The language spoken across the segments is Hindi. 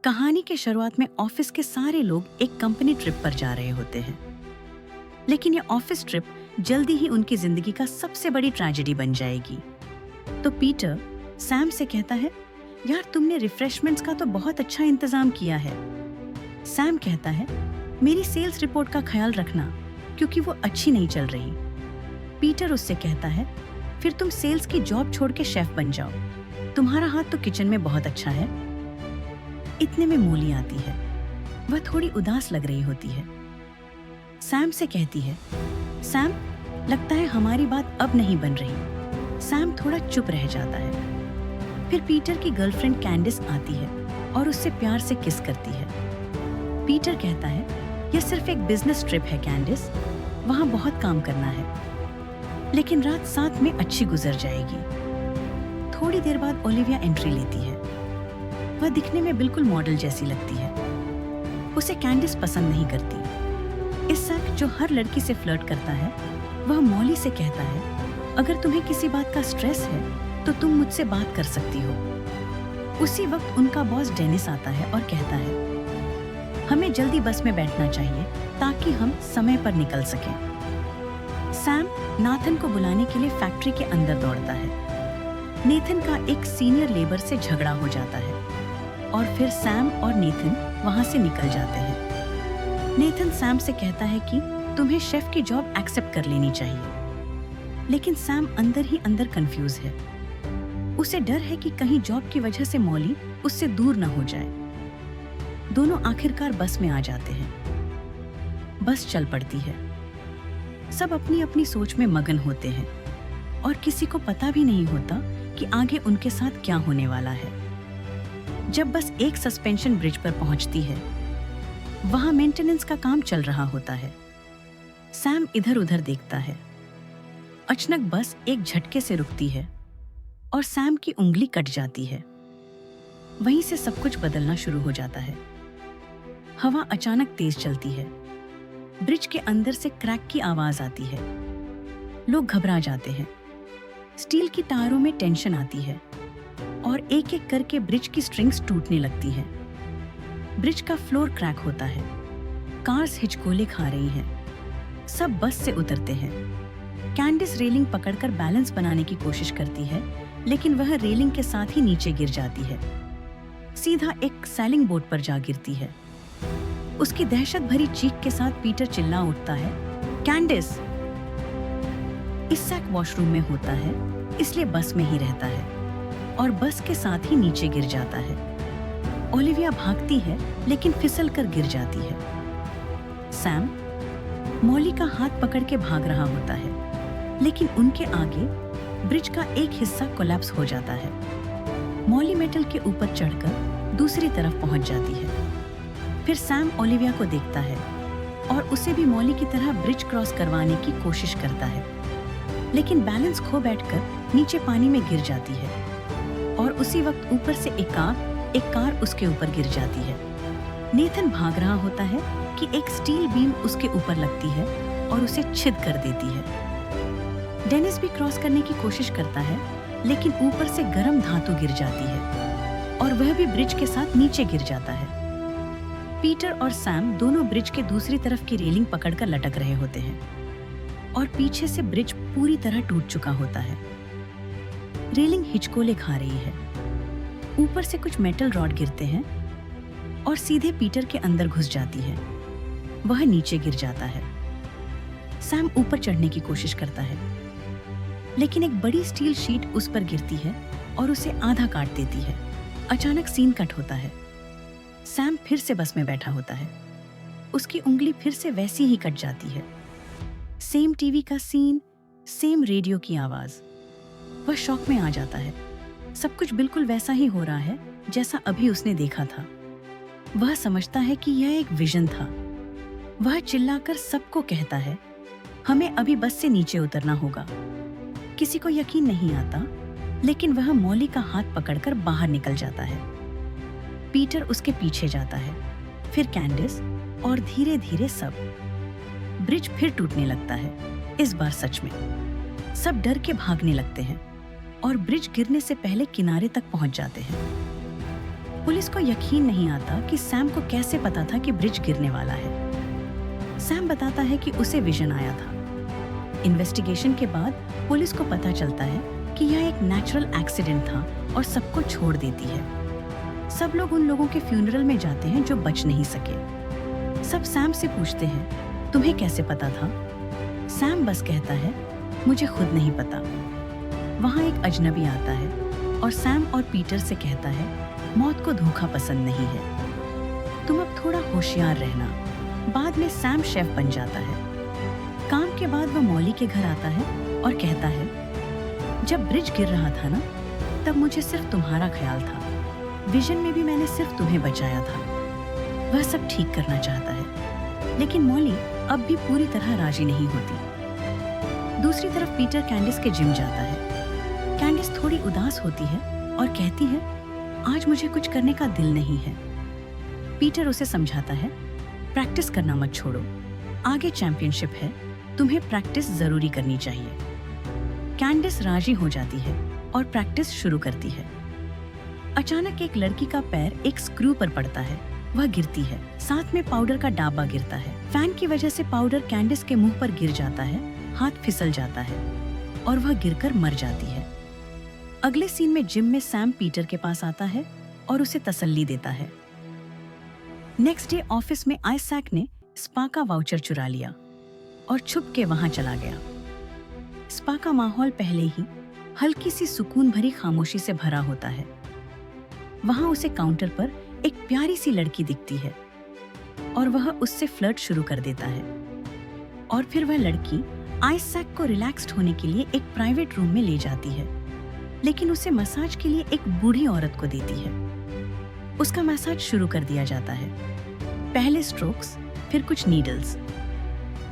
कहानी के शुरुआत में ऑफिस के सारे लोग एक कंपनी ट्रिप पर जा रहे होते हैं, लेकिन ये ऑफिस ट्रिप जल्दी ही उनकी जिंदगी का सबसे बड़ी ट्रेजेडी बन जाएगी। तो पीटर सैम से कहता है, यार तुमने रिफ्रेशमेंट्स का तो बहुत अच्छा इंतजाम किया है। सैम कहता है, मेरी सेल्स रिपोर्ट का ख्याल रखना क्योंकि वो अच्छी नहीं चल रही। पीटर उससे कहता है, फिर तुम सेल्स की जॉब छोड़ के शेफ बन जाओ, तुम्हारा हाथ तो किचन में बहुत अच्छा है। इतने में मोली आती है। वह थोड़ी उदास लग रही होती है। सैम से कहती है, सैम लगता है हमारी बात अब नहीं बन रही। सैम थोड़ा चुप रह जाता है। फिर पीटर की गर्लफ्रेंड कैंडिस आती है और उससे प्यार से किस करती है। पीटर कहता है, यह सिर्फ एक बिजनेस ट्रिप है कैंडिस, वहां बहुत काम करना है, लेकिन रात साथ में अच्छी गुजर जाएगी। थोड़ी देर बाद ओलिविया एंट्री लेती है। वह दिखने में बिल्कुल मॉडल जैसी लगती है। उसे कैंडिस पसंद नहीं करती। इसैक जो हर लड़की से फ्लर्ट करता है, वह मॉली से कहता है, अगर तुम्हें किसी बात का स्ट्रेस है तो तुम मुझसे बात कर सकती हो। उसी वक्त उनका बॉस डेनिस आता है और कहता है, हमें जल्दी बस में बैठना चाहिए ताकि हम समय पर निकल सकें। सैम नाथन को बुलाने के लिए फैक्ट्री के अंदर दौड़ता है। नेथन का एक सीनियर लेबर से झगड़ा हो जाता है और फिर सैम और नेथन वहां से निकल जाते हैं। नेथन सैम से कहता है कि तुम्हें शेफ की जॉब एक्सेप्ट कर लेनी चाहिए, लेकिन सैम अंदर ही अंदर कंफ्यूज है। उसे डर है कि कहीं जॉब की वजह से मॉली उससे दूर न हो जाए। दोनों आखिरकार बस में आ जाते हैं। बस चल पड़ती है। सब अपनी अपनी सोच में मगन होते हैं और किसी को पता भी नहीं होता कि आगे उनके साथ क्या होने वाला है। जब बस एक सस्पेंशन ब्रिज पर पहुंचती है, वहां मेंटेनेंस का काम चल रहा होता है। सैम इधर उधर देखता है। अचानक बस एक झटके से रुकती है और सैम की उंगली कट जाती है। वहीं से सब कुछ बदलना शुरू हो जाता है। हवा अचानक तेज चलती है। ब्रिज के अंदर से क्रैक की आवाज आती है। लोग घबरा जाते हैं। स्टील की तारों में टेंशन आती है और एक एक करके ब्रिज की स्ट्रिंग्स टूटने लगती है। ब्रिज का फ्लोर क्रैक होता है। कार्स हिचकोले खा रही हैं। सब बस से उतरते हैं। कैंडिस रेलिंग पकड़कर बैलेंस बनाने की कोशिश करती है, लेकिन वह रेलिंग के साथ ही नीचे गिर जाती है। सीधा एक सेलिंग बोट पर जा गिरती है। उसकी दहशत भरी चीख के साथ पीटर चिल्ला उठता है, कैंडिस! इसैक वॉशरूम में होता है, इसलिए बस में ही रहता है और बस के साथ ही नीचे गिर जाता है। ओलिविया भागती है, लेकिन फिसल कर गिर जाती है। सैम मॉली का हाथ पकड़ के भाग रहा होता है, लेकिन उनके आगे ब्रिज का एक हिस्सा कोलैप्स हो जाता है। मॉली मेटल के ऊपर चढ़कर दूसरी तरफ पहुंच जाती है। फिर सैम ओलिविया को देखता है और उसे भी मॉली की तरह ब्रिज क्रॉस करवाने की कोशिश करता है, लेकिन बैलेंस खो बैठकर नीचे पानी में गिर जाती है और उसी वक्त ऊपर से एक कार उसके ऊपर गिर जाती है। नेथन भाग रहा होता है कि एक स्टील बीम उसके ऊपर लगती है और उसे छिद कर देती है। डेनिस भी क्रॉस करने की कोशिश करता है, लेकिन ऊपर से गर्म धातु गिर जाती है और वह भी ब्रिज के साथ नीचे गिर जाता है। पीटर और सैम दोनों ब्रिज के दूसरी तरफ की रेलिंग पकड़कर लटक रहे होते हैं और पीछे से ब्रिज पूरी तरह टूट चुका होता है। रेलिंग हिचकोले खा रही है। ऊपर से कुछ मेटल रॉड गिरते हैं और सीधे पीटर के अंदर घुस जाती है। वह नीचे गिर जाता है। सैम ऊपर चढ़ने की कोशिश करता है, लेकिन एक बड़ी स्टील शीट उस पर गिरती है और उसे आधा काट देती है। अचानक सीन कट होता है। सैम फिर से बस में बैठा होता है। उसकी उंगली फिर से वैसी ही कट जाती है। सेम टीवी का सीन, सेम रेडियो की आवाज। वह शॉक में आ जाता है। सब कुछ बिल्कुल वैसा ही हो रहा है जैसा अभी उसने देखा था। वह समझता है कि यह एक विजन था। वह चिल्लाकर सबको कहता है, हमें अभी बस से नीचे उतरना होगा। किसी को यकीन नहीं आता, लेकिन वह मॉली का हाथ पकड़कर बाहर निकल जाता है। पीटर उसके पीछे जाता है, फिर कैंडिस और धीरे धीरे सब। ब्रिज फिर टूटने लगता है। इस बार सच में सब डर के भागने लगते हैं और ब्रिज गिरने से पहले किनारे तक पहुंच जाते हैं। पुलिस को यकीन नहीं आता कि सैम को कैसे पता था कि ब्रिज गिरने वाला है। सैम बताता है कि उसे विजन आया था। इन्वेस्टिगेशन के बाद पुलिस को पता चलता है कि यह एक नेचुरल एक्सीडेंट था और सबको छोड़ देती है। सब लोग उन लोगों के फ्यूनरल में जाते हैं जो बच नहीं सके। सब सैम से पूछते हैं, तुम्हें कैसे पता था? सैम बस कहता है, मुझे खुद नहीं पता। वहाँ एक अजनबी आता है और सैम और पीटर से कहता है, मौत को धोखा पसंद नहीं है, तुम अब थोड़ा होशियार रहना। बाद में सैम शेफ बन जाता है। काम के बाद वह मॉली के घर आता है और कहता है, जब ब्रिज गिर रहा था ना, तब मुझे सिर्फ तुम्हारा ख्याल था। विजन में भी मैंने सिर्फ तुम्हें बचाया था। वह सब ठीक करना चाहता है, लेकिन मॉली अब भी पूरी तरह राजी नहीं होती। दूसरी तरफ पीटर कैंडिस के जिम जाता है। कैंडिस थोड़ी उदास होती है और कहती है, आज मुझे कुछ करने का दिल नहीं है। पीटर उसे समझाता है, प्रैक्टिस करना मत छोड़ो, आगे चैंपियनशिप है, तुम्हें प्रैक्टिस जरूरी करनी चाहिए। कैंडिस राजी हो जाती है और प्रैक्टिस शुरू करती है। अचानक एक लड़की का पैर एक स्क्रू पर पड़ता है, वह गिरती है। साथ में पाउडर का डाबा गिरता है। फैन की वजह से पाउडर कैंडिस के मुंह पर गिर जाता है, हाथ फिसल जाता है और वह गिरकर मर जाती है। अगले सीन में जिम में सैम पीटर के पास आता है और उसे तसल्ली देता है। नेक्स्ट डे ऑफिस में आइजैक ने स्पा का वाउचर चुरा लिया और छुप के वहां चला गया। स्पा का माहौल पहले ही हल्की सी सुकून भरी खामोशी से भरा होता है। वहां उसे काउंटर पर एक प्यारी सी लड़की दिखती है और वह उससे फ्लर्ट शुरू कर देता है। और फिर वह लड़की आइजैक को रिलैक्स्ड होने के लिए एक प्राइवेट रूम में ले जाती है, लेकिन उसे मसाज के लिए एक बूढ़ी औरत को देती है। उसका मसाज शुरू कर दिया जाता है। पहले स्ट्रोक्स, फिर कुछ नीडल्स।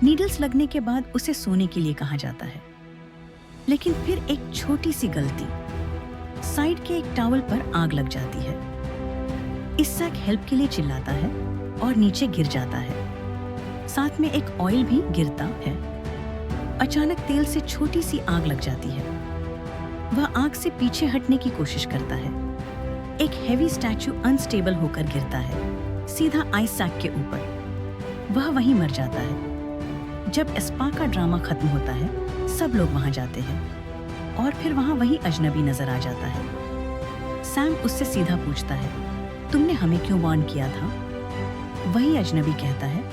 नीडल्स लगने के बाद उसे सोने के लिए कहा जाता है, लेकिन फिर एक छोटी सी गलती, साइड के एक टॉवल पर आग लग जाती है। आइजैक हेल्प के लिए चिल्लाता है और नीचे गिर जाता है। साथ में एक ऑयल भी गिरता है। अचानक तेल से छोटी सी आग लग जाती है। वह आग से पीछे हटने की कोशिश करता है। एक हेवी स्टैचू अनस्टेबल होकर गिरता है सीधा आइजैक के ऊपर। वह वहीं मर जाता है। जब स्पा का ड्रामा खत्म होता है, सब लोग वहां जाते हैं और फिर वहां वही अजनबी नजर आ जाता है। सैम उससे सीधा पूछता है, तुमने हमें क्यों वार्न किया था? वही अजनबी कहता है,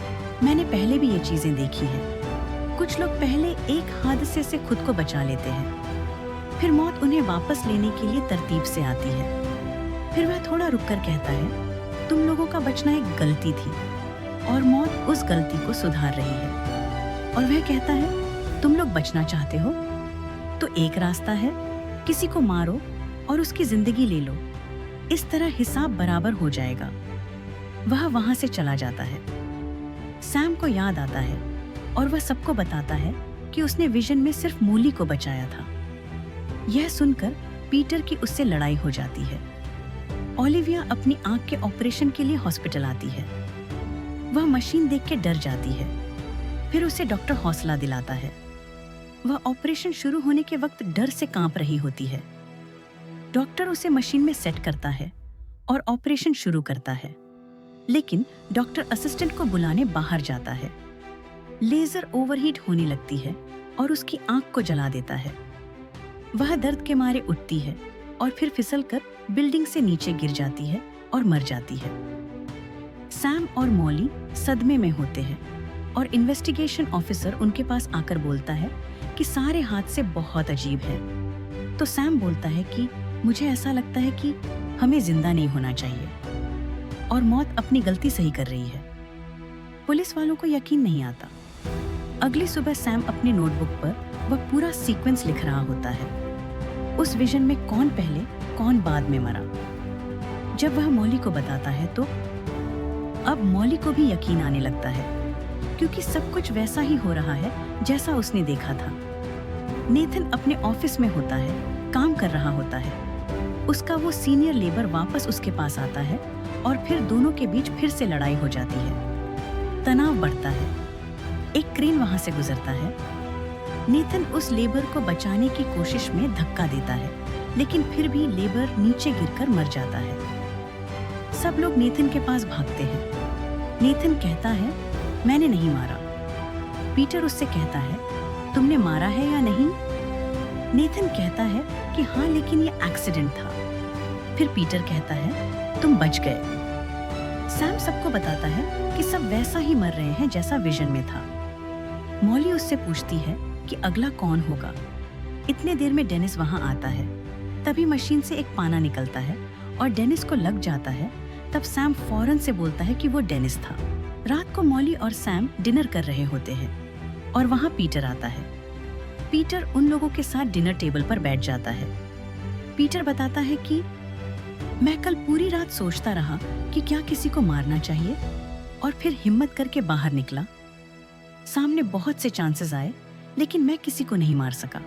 मैंने पहले भी ये चीजें देखी हैं। कुछ लोग पहले एक हादसे से खुद को बचा लेते हैं, फिर मौत उन्हें वापस लेने के लिए तरतीब से आती है। फिर वह थोड़ा रुककर कहता है, तुम लोगों का बचना एक गलती थी और मौत उस गलती को सुधार रही है। और वह कहता है, तुम लोग बचना चाहते हो तो एक रास्ता है, किसी को मारो और उसकी जिंदगी ले लो, इस तरह हिसाब बराबर हो जाएगा। वह वहां से चला जाता है। सैम को याद आता है और वह सबको बताता है कि उसने विजन में सिर्फ मूली को बचाया था। यह सुनकर पीटर की उससे लड़ाई हो जाती है। ओलिविया अपनी आंख के ऑपरेशन के लिए हॉस्पिटल आती है। वह मशीन देख के डर जाती है, फिर उसे डॉक्टर हौसला दिलाता है। वह ऑपरेशन शुरू होने के वक्त डर से कांप रही होती है। डॉक्टर उसे मशीन में सेट करता है और ऑपरेशन शुरू करता है, लेकिन डॉक्टर असिस्टेंट को बुलाने बाहर जाता है। लेजर ओवरहीट होने लगती है और उसकी आंख को जला देता है। वह दर्द के मारे उठती है और फिर फिसलकर बिल्डिंग से नीचे गिर जाती है और मर जाती है। सैम और मॉली सदमे में होते हैं और इन्वेस्टिगेशन ऑफिसर उनके पास आकर बोलता है कि सारे हादसे बहुत अजीब हैं। तो सैम बोलता है कि मुझे ऐसा लगता है कि हमें जिंदा नहीं होना चाहिए और मौत अपनी गलती सही कर रही है। पुलिस वालों को यकीन नहीं आता। अगली सुबह सैम अपने नोटबुक पर वह पूरा सीक्वेंस लिख रहा होता है। उस विजन में कौन पहले कौन बाद में मरा। जब वह मॉली को बताता है तो अब मॉली को भी यकीन आने लगता है, क्योंकि सब कुछ वैसा ही हो रहा है जैसा उसने देखा था। नेथन अपने ऑफिस में होता है, काम कर रहा होता है। उसका वो सीनियर लेबर वापस उसके पास आता है और फिर दोनों के बीच फिर से लड़ाई हो जाती है। तनाव बढ़ता है। एक क्रेन वहां से गुजरता है। नेथन उस लेबर को बचाने की कोशिश में धक्का देता है, लेकिन फिर भी लेबर नीचे गिरकर मर जाता है। सब लोग नेथन के पास भागते हैं। नेथन कहता है, मैंने नहीं मारा। पीटर उससे कहता है, तुमने मारा है या नहीं? नेथन कहता है कि हाँ, लेकिन ये एक्सीडेंट था। फिर पीटर कहता है, तुम बच गए। सैम सबको बताता है कि सब वैसा ही मर रहे हैं जैसा विजन में था। मॉली उससे पूछती है कि अगला कौन होगा। इतने देर में डेनिस वहां आता है। तभी मशीन से एक पाना निकलता है और डेनिस को लग जाता है। तब सैम फौरन से बोलता है कि वो डेनिस था। रात को मॉली और सैम डिनर कर रहे होते हैं और वहां पीटर आता है। पीटर उन लोगों के साथ डिनर टेबल पर बैठ जाता है। पीटर बताता है कि मैं कल पूरी रात सोचता रहा कि क्या किसी को मारना चाहिए, और फिर हिम्मत करके बाहर निकला। सामने बहुत से चांसेस आए, लेकिन मैं किसी को नहीं मार सका।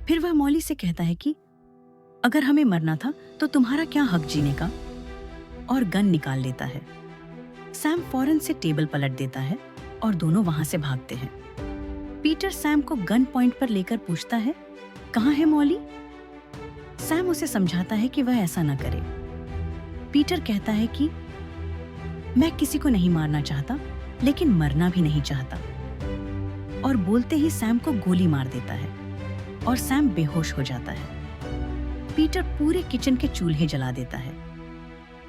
फिर वह मॉली से कहता है कि अगर हमें मरना था तो तुम्हारा क्या हक जीने का, और गन निकाल लेता है। सैम फौरन से टेबल पलट देता है और दोनों वहां से भागते हैं। पीटर सैम को गन पॉइंट पर लेकर पूछता है, कहाँ है मॉली? सैम उसे समझाता है कि वह ऐसा न करे। पीटर कहता है कि मैं किसी को नहीं मारना चाहता, लेकिन मरना भी नहीं चाहता, और बोलते ही सैम को गोली मार देता है और सैम बेहोश हो जाता है। पीटर पूरे किचन के चूल्हे जला देता है।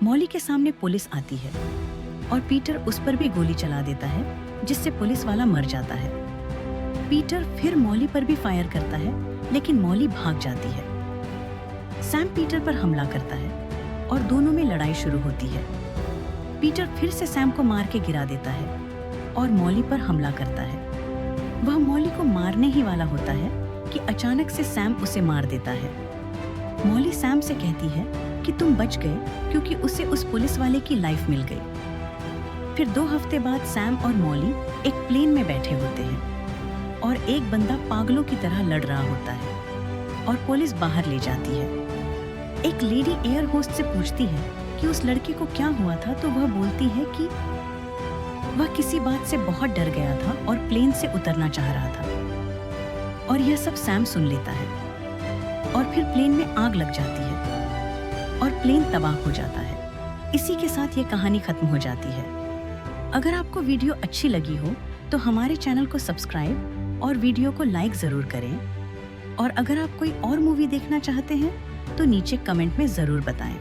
मॉली के सामने पुलिस आती है और पीटर उस पर भी गोली चला देता है, जिससे पुलिस वाला मर जाता है। पीटर फिर मॉली पर भी फायर करता है, लेकिन मॉली भाग जाती है। सैम पीटर पर हमला करता है और दोनों में लड़ाई शुरू होती है। पीटर फिर से सैम को मार के गिरा देता है और मॉली पर हमला करता है। वह मॉली को मारने ही वाला होता है कि अचानक से सैम उसे मार देता है। मॉली सैम से कहती है कि तुम बच गए, क्योंकि उसे उस पुलिस वाले की लाइफ मिल गई। फिर 2 हफ्ते बाद सैम और मॉली एक प्लेन में बैठे होते हैं और एक बंदा पागलों की तरह लड़ रहा होता है और पुलिस बाहर ले जाती है। एक लेडी एयर होस्ट से पूछती है कि उस लड़के को क्या हुआ था, तो वह बोलती है कि वह किसी बात से बहुत डर गया था और प्लेन से उतरना चाह रहा था। और यह सब सैम सुन लेता है और फिर प्लेन में आग लग जाती है और प्लेन तबाह हो जाता है। इसी के साथ ये कहानी खत्म हो जाती है। अगर आपको वीडियो अच्छी लगी हो तो हमारे चैनल को सब्सक्राइब और वीडियो को लाइक जरूर करें। और अगर आप कोई और मूवी देखना चाहते हैं तो नीचे कमेंट में जरूर बताएं।